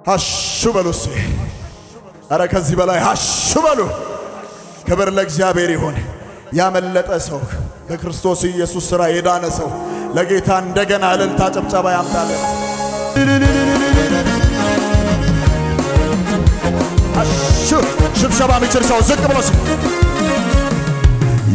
ሀሹ በሉ እስቲ። ኧረ ከዚህ በላይ ሀሹ በሉ። ክብር ለእግዚአብሔር ይሁን። ያመለጠ ሰው በክርስቶስ ኢየሱስ ሥራ የዳነ ሰው ለጌታ እንደገና እልልታ ጨብጨባ ያምጣለን። ሀሹ ሽብሸባ የሚችል ሰው ዝቅ ብሎ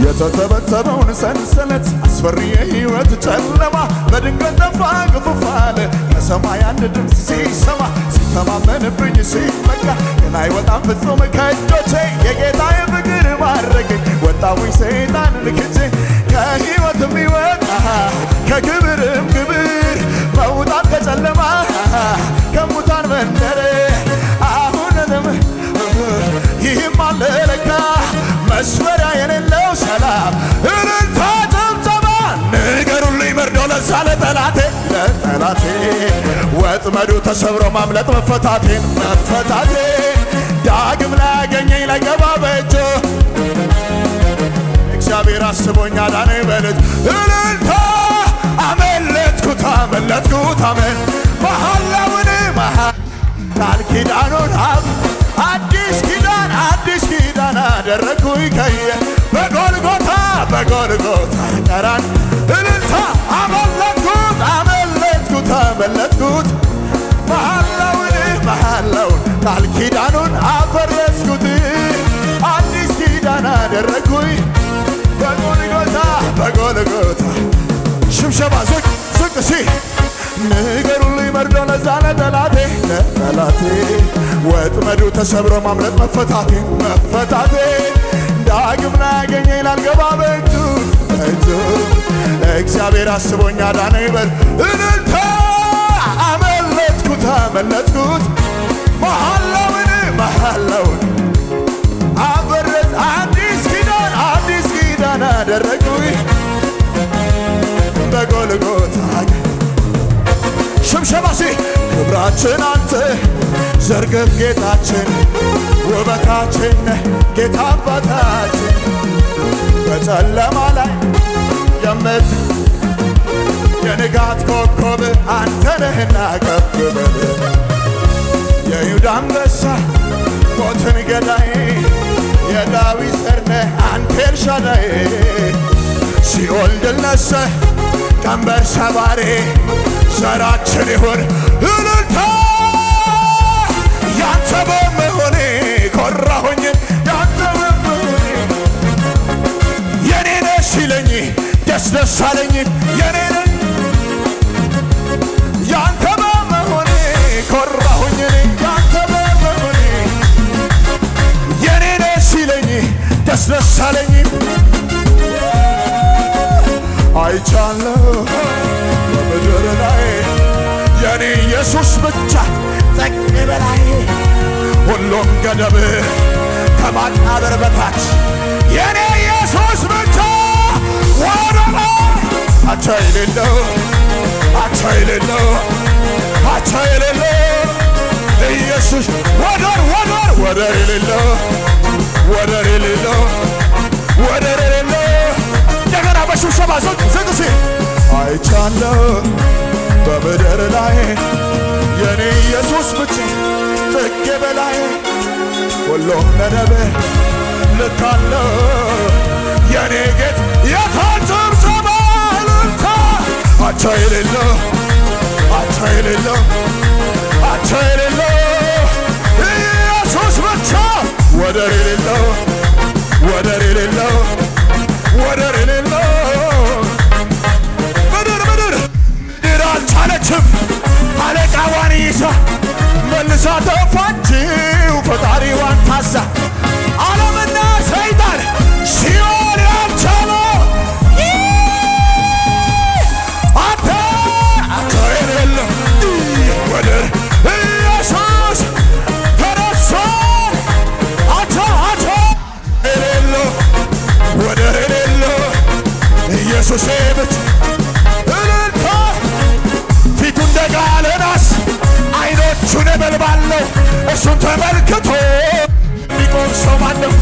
የተተበተበውን ሰንሰለት አስፈሪ የሕይወት ጨለማ በድንገት ጠፋ ግፍፍ አለ። ከሰማይ አንድ ድምፅ ሲሰማ ሲተማመንብኝ ሲመካ ግን አይወጣም ፍጹም ከእጆቼ የጌታዬ ፍቅር ማረከኝ። ወጣሁኝ ሰይጣንን ክጄ ከሕይወትም ሕይወት ከክብርም ክብር መውጣት ከጨለማ ከሙታን መንደር አሁንም ይህም አለ ለካ መስፈሪያ የሌለው ሰላም እልልታ ጭብጨባ ንገሩልኝ መርዶ ለዛ ለጠላቴ ወጥመዱ ተሰብሮ ማምለጥ መፈታቴ ዳግም ላያገኘኝ ላይገባ በእጁ እግዚአብሔር አስቦኝ አዳነኝ በልጅ እልልታ አመለጥኩት አመን መሐላውን ቃል ኪዳኑን አዲስ ኪዳን አደረግኩኝ ከየ በጎልጎታ ቀራን እልልታ አመለጥኩት መሐላውን ቃል ኪዳኑን አፈረስኩት አዲስ ኪዳን አደረግኩኝ በጎልጎታ ሽብሸባ ዝቅ ሲ ንገሩልኝ መርዶ ለዛ ለጠላቴ ወጥመዱ ተሰብሮ ማምለጥ መፈታቴ ዳግም ላያገኘኝ ላልገባ በእጁ እግዚአብሔር አስቦኝ አዳነኝ በል እልልታ አመለጥኩት መሐላውን አፈረስ አዲስ ኪዳን አደረግኩኝ በጎልጎታ ሽብሸባ ሲ ክብራችን አንተ ዘርግፍ ጌታችን ውበታችን ጌታ አባታችን በጨለማ ላይ የንጋት ኮከብ አንተ ነህና ከፍ በል የይሁዳ አንበሳ ሞትን ገዳይ የዳዊት ዘር ነህ አንተ ኤልሻዳይ ሲኦል ድል ነሥተህ ቀንበር ሰባሪ ዘራችን ይሁን እልልታ ያንተ በመሆኔ ኮራሁኝ ያንተ በመሆኔ የኔ ነህ ሲለኝ ደስ አለኝ የኔ ነህ ያንተ በመሆኔ ኮራሁኝ ያንተ በመሆኔ የኔ ነህ ሲለኝ ደስ አለኝ አይቻለሁ በምድር ላይ የኔ ኢየሱስ ብቻ ጠቅ በላይ ሁሉም ገደብ ከማቃብር በታች የኔ ኢየሱስ ብቻ ወደ ላይ አቻ የሌለው ኢየሱስ ወደር የሌለው እንደገና በሽብሸባ ዝቅ ሲል አይቻለሁ በምድር ላይ የኔ ኢየሱስ ብቻ ጥግ በላይ ሁሉም ገደብ ልካለው የኔ ጌታ የታን ጭብጨባ እልልታ አቻ የሌለው ኢየሱስ ብቻ ወደር የሌለው ምድር አልቻለችም አለቃዋን ይዛ መልሳ ተፋችው ፈጣሪዋን ታዛ ዓለምና ሰይጣን ሲኦል ያልቻለው አንተ የሌለው ወደር ኢየሱስ ተነሷል የሌለው ወደር የሌለው ኢየሱስ ብቻ እልልታ ፊቱ እንደ ጋለ ናስ አይኖቹ ነበልባል ነው እሱን ተመልክቶ የሚቆም ሰው ማነው?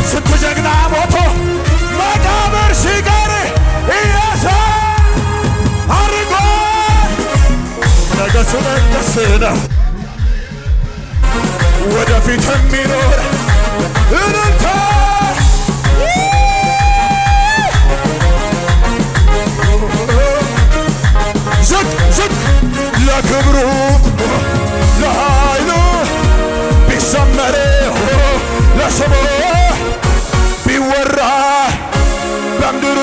ስንት ጀግና ሞቶ መቃብር ሲቀር ኢየሱስ አርጎ ነገሱ ነገስ ነው በፊት የሚኖር እልልታ ዝቅ ዝቅ ለክብሩ ለኃይሉ ቢዘመር ለስሙ ቢወራ በምድር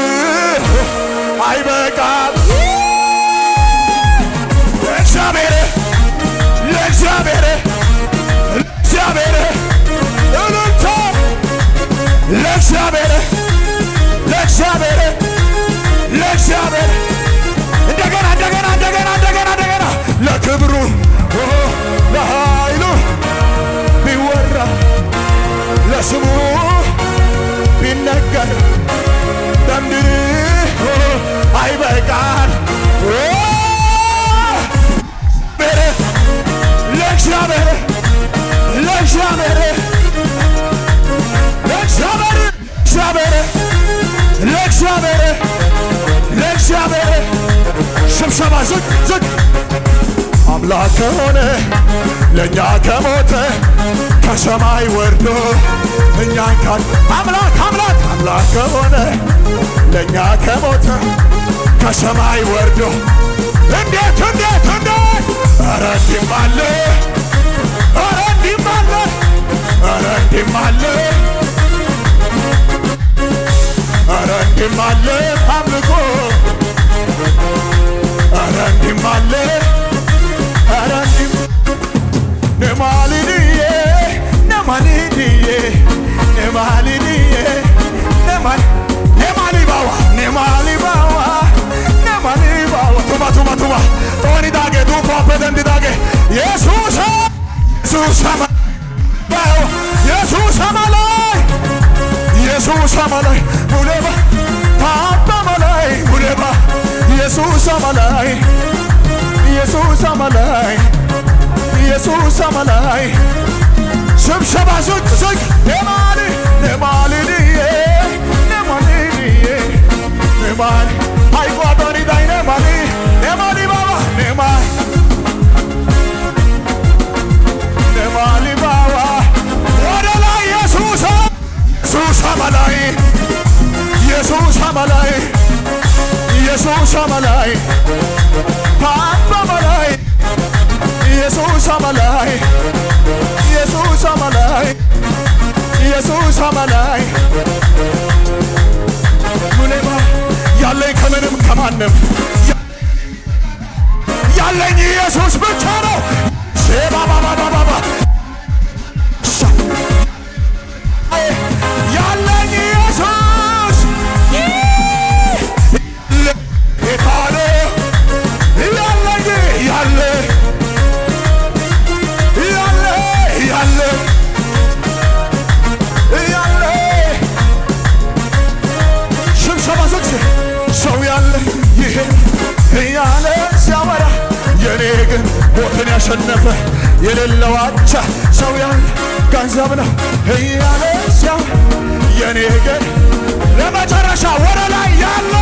አይበቃም። ለእግዚአብሔር ለእግዚአብሔር ለእግዚአብሔር እልልታ ለእግዚአብሔር ለእግዚአብሔር ለእግዚአብሔር እንደገና እንደገና እንደገና እንደገና እንደገና ለክብሩ ለኃይሉ ቢወራ ለስሙ ቢነገር በምድር አይበቃም። ለእግዚአብሔር ለእግዚአብሔር ለእግዚአብሔር ለእግዚአብሔር ለእግዚአብሔር ስብሰባ ዝቅ ዝቅ አምላክ ከሆነ ለእኛ ከሞተ ከሰማይ ወርዶ እኛን ካል አምላክ አምላክ አምላክ ከሆነ ለእኛ ከሞተ ከሰማይ ወርዶ እንዴት እንዴት እንዴት ኧረ እንዲህም አለ ኧረ እንዲህም አለ ኧረ እንዲህም አለ ኧረ እንዲህም አለ አምልኮ ኧረ እንዲህም አለ ኧረ እንዲህም ነማሊድዬ ነማሊድዬ ነማሊድዬ ነማሊባዋ ነማሊባዋ ነማሊባዋ ቱባ ቱባ ቱባ ጦኒ ዳጌ ዱፋ በደንድ ዳጌ ኢየሱስ ኢየሱስ ኢየሱስ አማላይ ኢየሱስ አማላይ ሙሌባ ታባማላይ ሙሌባ ኢየሱስ አማላይ ኢየሱስ አማላይ ኢየሱስ አማላይ ስብሰባ ዝቅ ዝቅ ነማሊ ነማሊድዬ ነማሊድዬ ነማሊ አይቋጦኒ ዳይ ነማሊ ነማሊ ባባ ነማሊ ነማሊ ባባ ወደ ላይ ኢየሱስ ኢየሱስ አማላይ ኢየሱስ አማላይ ኢየሱስ አማላይ አባማላይ ኢየሱስ አማላይ ኢየሱስ አማላይ ኢየሱስ አማላይ ሙሌባ ያለኝ ከምንም ከማንም ያለኝ ኢየሱስ ብቻ ነው። ሴባባባባባ ያለኝ ኢየሱስ የታለ ያለኝ ያለ ያለ ያለ ያለ ስብሰባ ዝግጅ ሰው ያለ ይሄ እያለ ሲያወራ የኔ ግን ሞትን ያሸነፈ የሌለው አቻ ሰው ያለ ገንዘብ ነው እያለ ሲያወራ የኔ ግን ለመጨረሻ ወደ ላይ ያለ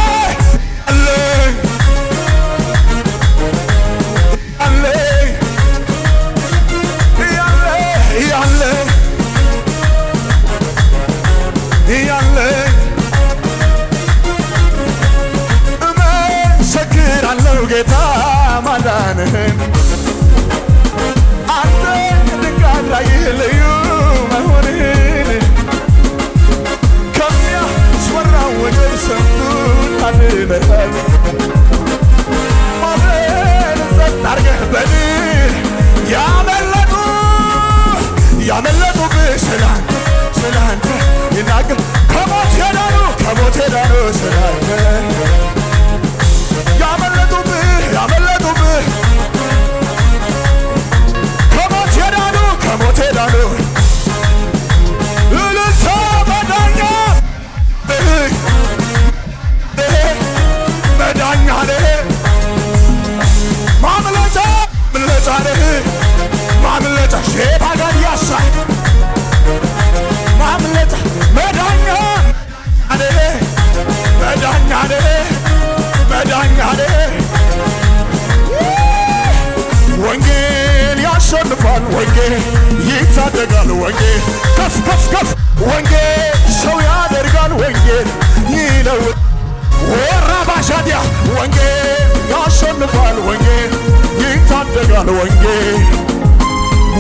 እመሰክራለሁ ጌታ ማዳንህን አንተ ድንቅ አድራጊ ልዩ መሆንህን ከሚያስፈራው ወጀብ ስንቱን አድነሃል። ሞትን ጸጥ አድርገህ በድል ያመለጡብህ ስላንተ ይናገር ከሞት የዳኑ ስላንተ ያመለጡብህ ወንጌል ይታደጋል ወንጌል ከፍ ከፍ ከፍ ወንጌል ሰው ያደርጋል ወንጌል ይለውጥ ወራ ባሻዲያ ወንጌል ያሸንፋል ወንጌል ይታደጋል ወንጌል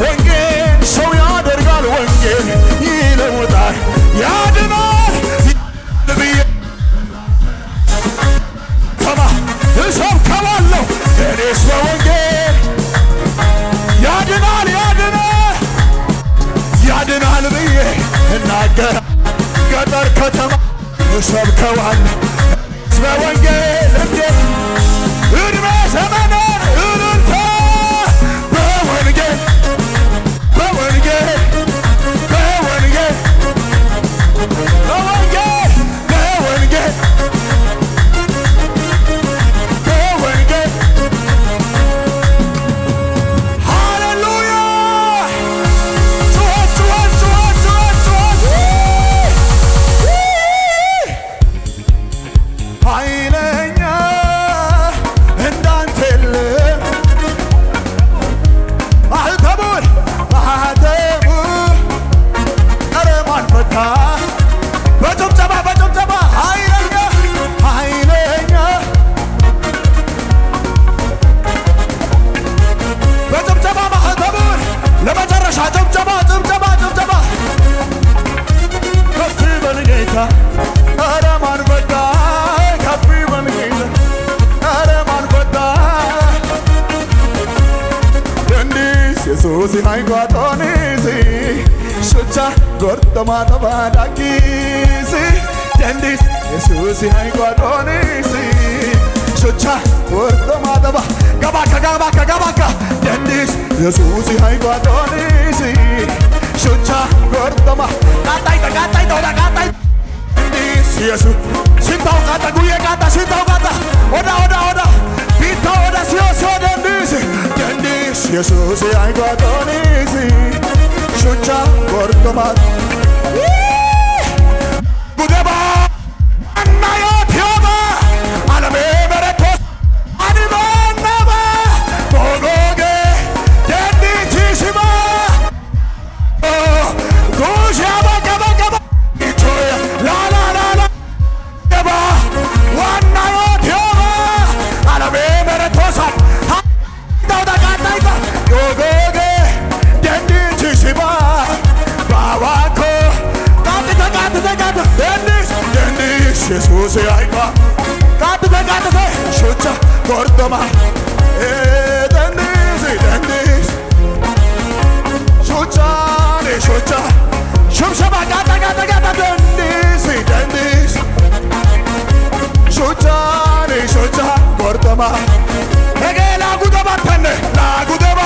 ወንጌል ሰው ያደርጋል ወንጌል ይለውጣል ያድናል ብዬ እሰብከዋለሁ እኔስ በወንጌል ያድናል ያድናል ያድናል ብዬ እናገር ገጠር ከተማ እሰብከዋለሁ በወንጌል እንዴት እድሜ ዘመንን እልልታ በወንጌል በወንጌል በወንጌል በወንጌል በወንጌል በወንጌል ሃሌሉያ ጩኸት ጩኸት ጩኸት ጩኸት ጩኸት ኃይለኛ እንዳንተ የለም ማህተሙን ማህተሙ ኧረ ማን ፈታ በጭብጨባ በጭብጨባ ኃይለኛ ኃይለኛ በጭብጨባ ማህተሙን ለመጨረሻ ጭብጨባ ጭብጨባ ጭብጨባ ከፍ በል ጌታ ኧረ ማን ፈታ ከፍ በል ጌታ ኧረ ማን ፈታ ደንዲስ የሱስ ሃይጓጦኒስ ሹቻ ጎርተማ ተባዳኪስ ደንዲስ የሱስ ሃይጓጦኒስ ሹቻ ጎርተማ ተባ ገባካ ገባካ ገባካ ደንዲስ የሱስ ሃይጓጦኒስ ሹቻ ጎርተማ ቃጣይ ቃጣይ ቃጣይ ኢየሱስ ሲታው ቃጣ ጉዬ ቃጣ ሲታው ቃጣ ወዳ ወዳ ወዳ ቢታ ወዳ ሲዮስ ደንዲስ ደንዲስ ኢየሱስ ሃይጓጦኒስ ሹቻ ጎርተማ ጉደባ አናዮት ዮባ አለሜ መረቶስ አድባነባ ቦጎጌ ደንዲቺሽባ ጉሻባ ገባ ገባ ኢቶያ ላላላላ ገባ ዋናዮት ዮባ አለሜ መረቶሳ ታውዳቃጣይታ ጎጎጌ ደንዲቺሽባ ባዋኮ ቃጥተ ቃጥተ ቃጥ ደንዲስ ደንዲስ ኢየሱስ አይባ ቃጥተ ቃጥተ ሹቻ ጎርተማ ደንዲስ ደንዲስ ሹቻ ሹቻ ሽብሸባ ቃጣ ቃጣ ቃጣ ደንዲስ ደንዲስ ሹቻ ሹቻ ጎርተማ ነገ ላጉደባ ተነ ላጉደባ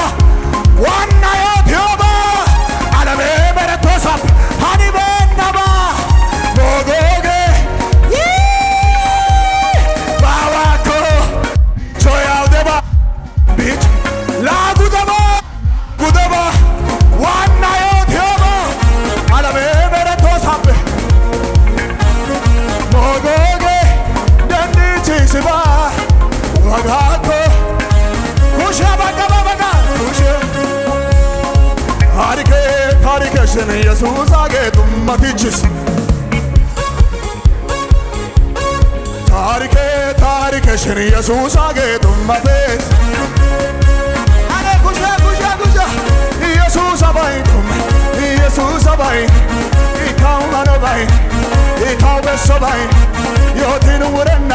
ዋና ዮትዮባ አለሜ በረቶሳብ ሃኒበነባ ቦጎጌ ባዋኮ ቾያውደባ ቢች ላጉደባ ጉደባ ዋና ዮትዮባ አለሜ በረቶሳብ ቦጎጌ ደንዲቺስባ ወጋኮ ኩሻ በቀባ በጋ ኩሽ ታሪኬ ታሪኬሽን ኢየሱስ አጌጡመቲችስ ታሪኬ ታሪኬሽን ኢየሱስ አጌጡመቴስ አኔ ኩሻ ኩሻ ኩሻ ኢየሱስ አባይቱም ኢየሱስ አባይ ኢታው አኖባይ ኢታው በሶባይ ዮቲን ውረና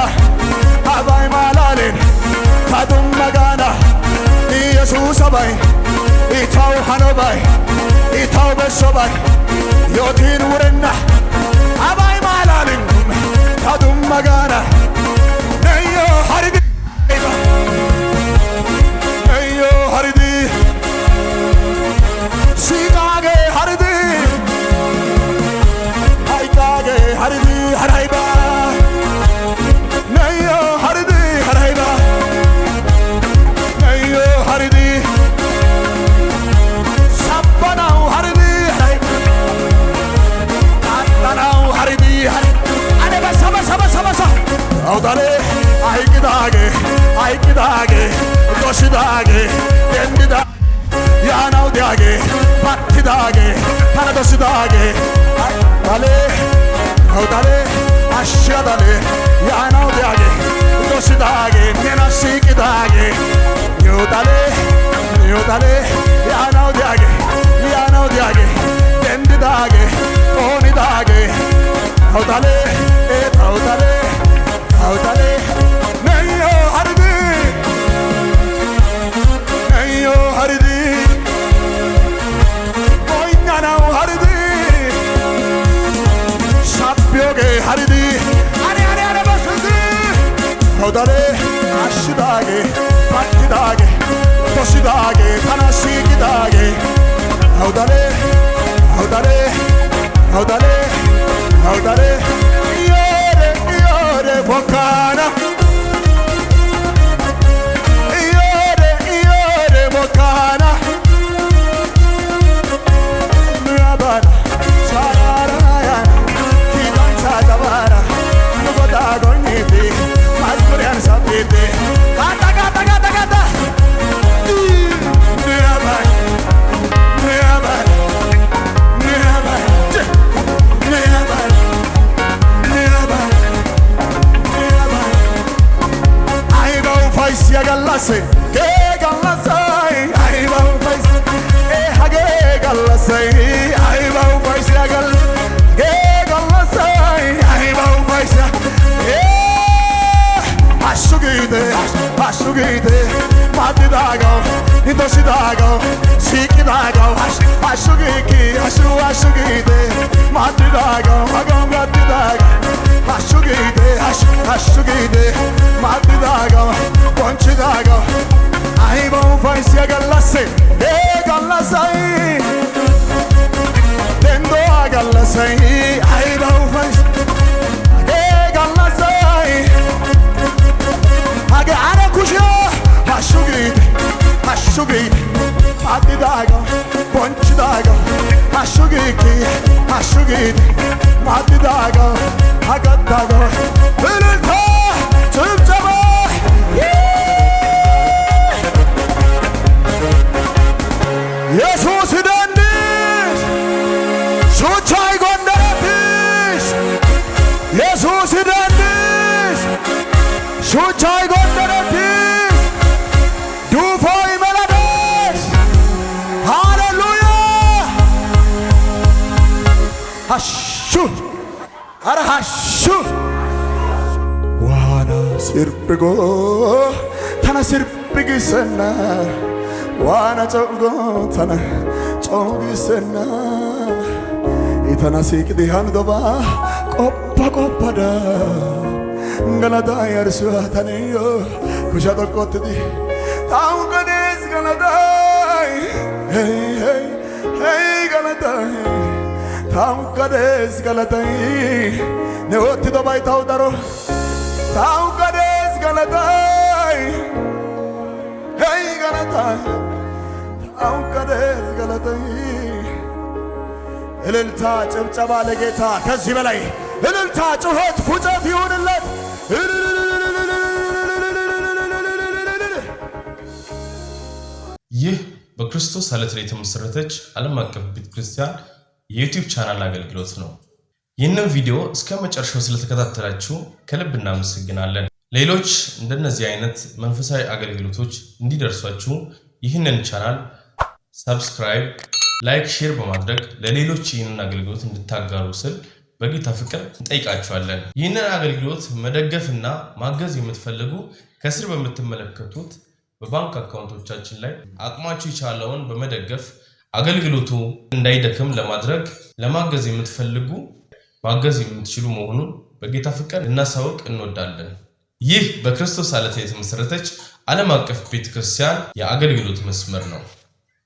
አባይ ማላሌን ታዱም መጋና ኢየሱስ አባይ ኢታው ሃኖባይ ኢታው በሶባይ ዮቲን ውረና አባይ ማላሌን ታዱም መጋና ነዮ ሀሪዲ ነዮ ሀሪዲ ሲቃጌ ሀሪዲ ሃይቃጌ ሀሪዲ ሀራይባ ነዮ ሀሪዲ ሀራይባ ነዮ ሀሪዲ ሰበናው ሀሪዲ ሀራይባ ጣጣናው ሀሪዲ አኔ በሰበሰበሰበሰ አውጣሌ አይቅዳጌ ጎሽዳጌ ደንድዳ ያናው ዲያ dosidage battidage tana dosidage dale dale ashadale yaanaw diage dosidage nena siiqidage yodale yaanaw diage dendidage oonidage dale dale neyo haridi boynanaw haridi sapyoge haridi are basidi dale ashidage battidage dosidage tana siiqidage dale yore bokana yore bokana nabana saraya kidan sadabara nugoda gonibi maskurian sabite kata gallasay ay bau fais hage gallasay ay bau fais gallasay ay bau fais ashugide matidago indosidago sikidago ashugiki ashugide matidago agongatidago ashugide matidago ponchidago ay bau fais gallasay gallasay tendo gallasay ay bau fais gallasay hage ara kusha ashugide matidago ponchidago ashugide matidago agatago ölülta ጭብጨባ ኢየሱስ ይደንስ ሹቻይ ጎንደረትሽ ኢየሱስ ይደንስ ሹቻይ ጎንደረትሽ ዱፎይ መለደሽ ሃሌሉያ አሹ አረ አሹ ዋና ሲርብጎ ተና ሲርብግሰና ዋና ጮጎ ተና ጮግሰና ኢተና ሲቅዲ ሃንዶባ ቆጳዳ ገለዳ ያርሱ ተነዮ ኩሻ ተቆጥዲ ታውቀደስ ገለዳይ ሄይ ገለዳይ ታውቀደስ ገለዳይ ነውት ዶባይ ታውዳሮ ታውቀደስ ገለዳይ ሄይ ገለዳይ ታውቀደስ ገለዳይ እልልታ ጭብጨባ ለጌታ ከዚህ በላይ እልልታ ጩኸት ፉጨት ይሁንለት። ይህ በክርስቶስ ዓለት ላይ የተመሰረተች ዓለም አቀፍ ቤተክርስቲያን የዩቲዩብ ቻናል አገልግሎት ነው። ይህንን ቪዲዮ እስከ መጨረሻው ስለተከታተላችሁ ከልብ እናመሰግናለን። ሌሎች እንደነዚህ አይነት መንፈሳዊ አገልግሎቶች እንዲደርሷችሁ ይህንን ቻናል ሰብስክራይብ፣ ላይክ፣ ሼር በማድረግ ለሌሎች ይህንን አገልግሎት እንድታጋሩ ስል በጌታ ፍቅር እንጠይቃችኋለን። ይህንን አገልግሎት መደገፍና ማገዝ የምትፈልጉ ከስር በምትመለከቱት በባንክ አካውንቶቻችን ላይ አቅማችሁ የቻለውን በመደገፍ አገልግሎቱ እንዳይደክም ለማድረግ ለማገዝ የምትፈልጉ ማገዝ የምትችሉ መሆኑን በጌታ ፍቅር እናሳውቅ እንወዳለን። ይህ በክርስቶስ ዓለት የተመሰረተች ዓለም አቀፍ ቤተክርስቲያን የአገልግሎት መስመር ነው።